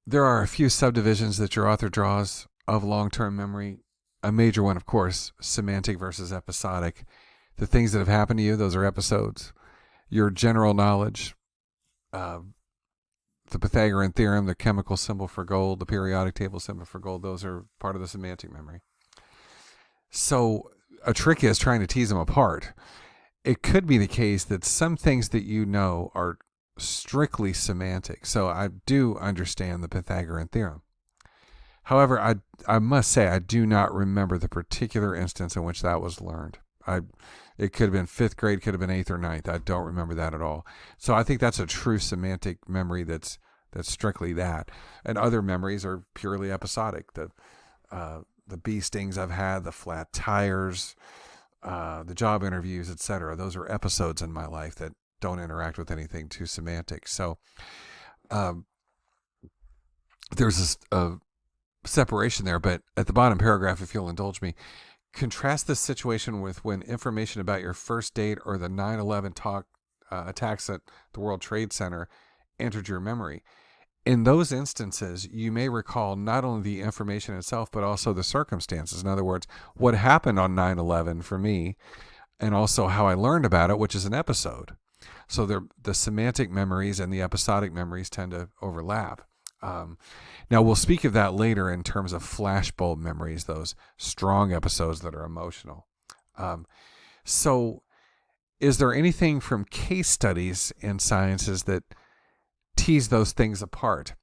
There are a few subdivisions that your author draws of long-term memory. A major one, of course, semantic versus episodic. The things that have happened to you, those are episodes. Your general knowledge, uh, the Pythagorean theorem, the chemical symbol for gold, the periodic table symbol for gold, those are part of the semantic memory. So a trick is trying to tease them apart. It could be the case that some things that you know are strictly semantic. So I do understand the Pythagorean theorem. However, I must say I do not remember the particular instance in which that was learned. It could have been fifth grade, could have been eighth or ninth. I don't remember that at all. So I think that's a true semantic memory that's strictly that. And other memories are purely episodic. The bee stings I've had, the flat tires, the job interviews, etc. Those are episodes in my life that don't interact with anything too semantic. So um, there's a separation there. But at the bottom paragraph, if you'll indulge me, contrast this situation with when information about your first date or the 9/11 attacks at the World Trade Center entered your memory. In those instances, you may recall not only the information itself, but also the circumstances. In other words, what happened on 9/11 for me, and also how I learned about it, which is an episode. So the semantic memories and the episodic memories tend to overlap. Now, we'll speak of that later in terms of flashbulb memories, those strong episodes that are emotional. So is there anything from case studies in sciences that tease those things apart?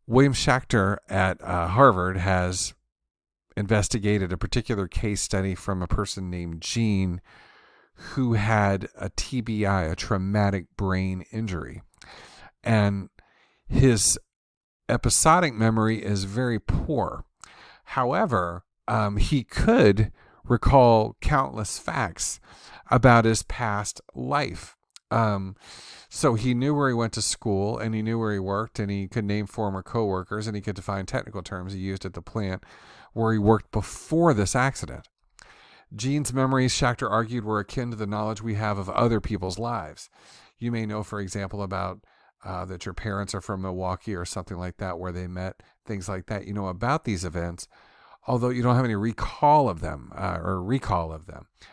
William Schachter at Harvard has investigated a particular case study from a person named Gene who had a TBI, a traumatic brain injury. And his episodic memory is very poor. However, he could recall countless facts about his past life. So he knew where he went to school, and he knew where he worked, and he could name former coworkers, and he could define technical terms he used at the plant where he worked before this accident. Gene's memories, Schachter argued, were akin to the knowledge we have of other people's lives. You may know, for example, about that your parents are from Milwaukee or something like that, where they met, things like that. You know about these events, although you don't have any recall of them.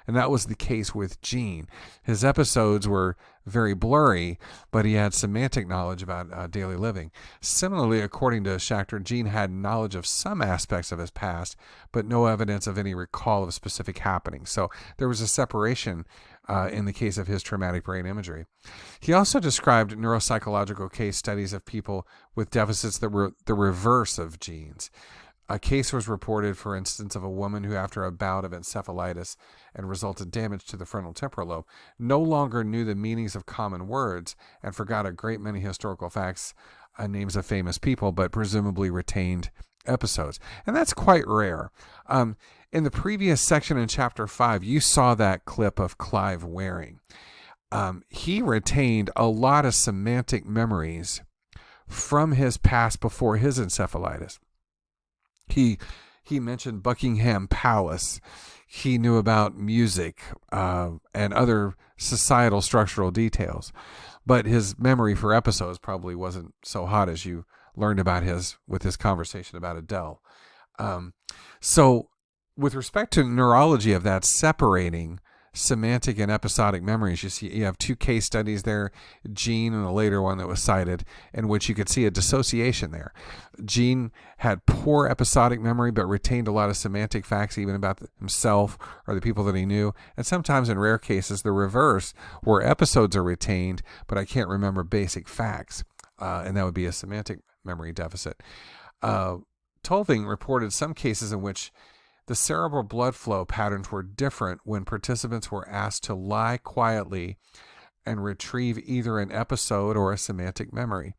And that was the case with Gene. His episodes were very blurry, but he had semantic knowledge about daily living. Similarly, according to Schachter, Gene had knowledge of some aspects of his past, but no evidence of any recall of specific happenings. So there was a separation in the case of his traumatic brain imagery. He also described neuropsychological case studies of people with deficits that were the reverse of Gene's. A case was reported, for instance, of a woman who, after a bout of encephalitis and resulted damage to the frontal temporal lobe, no longer knew the meanings of common words and forgot a great many historical facts, names of famous people, but presumably retained episodes. And that's quite rare. In the previous section in Chapter 5, you saw that clip of Clive Waring. He retained a lot of semantic memories from his past before his encephalitis. He mentioned Buckingham Palace. He knew about music and other societal structural details. But his memory for episodes probably wasn't so hot as you learned about with his conversation about Adele. So with respect to neurology of that separating semantic and episodic memories, you have two case studies there, Gene and a later one that was cited, in which you could see a dissociation there. Gene had poor episodic memory but retained a lot of semantic facts even about himself or the people that he knew, and sometimes in rare cases the reverse, where episodes are retained but I can't remember basic facts, and that would be a semantic memory deficit. Tolving reported some cases in which the cerebral blood flow patterns were different when participants were asked to lie quietly and retrieve either an episode or a semantic memory.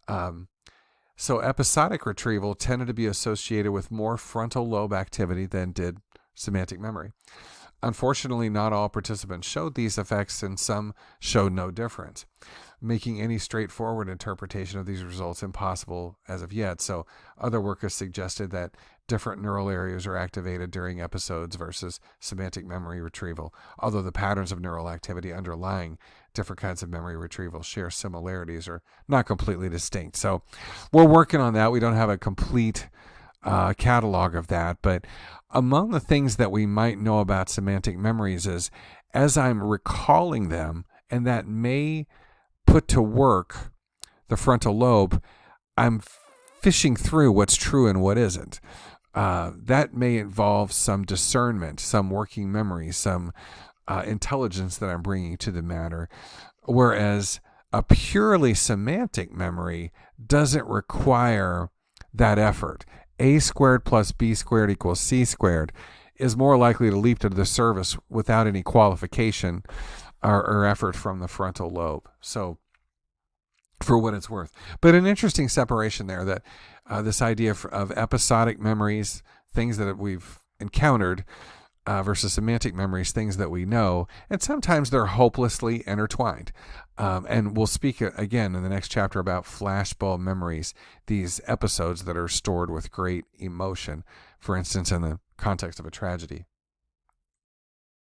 So episodic retrieval tended to be associated with more frontal lobe activity than did semantic memory. Unfortunately, not all participants showed these effects, and some showed no difference, making any straightforward interpretation of these results impossible as of yet. So other work has suggested that different neural areas are activated during episodes versus semantic memory retrieval, although the patterns of neural activity underlying different kinds of memory retrieval share similarities or not completely distinct. So we're working on that. We don't have a complete catalog of that, but among the things that we might know about semantic memories is, as I'm recalling them, and that may put to work the frontal lobe, I'm fishing through what's true and what isn't. That may involve some discernment, some working memory, some intelligence that I'm bringing to the matter, whereas a purely semantic memory doesn't require that effort. A squared plus B squared equals C squared is more likely to leap to the surface without any qualification or effort from the frontal lobe. So, for what it's worth. But an interesting separation there, that this idea of episodic memories, things that we've encountered, versus semantic memories, things that we know, and sometimes they're hopelessly intertwined. And we'll speak again in the next chapter about flashbulb memories, these episodes that are stored with great emotion, for instance, in the context of a tragedy.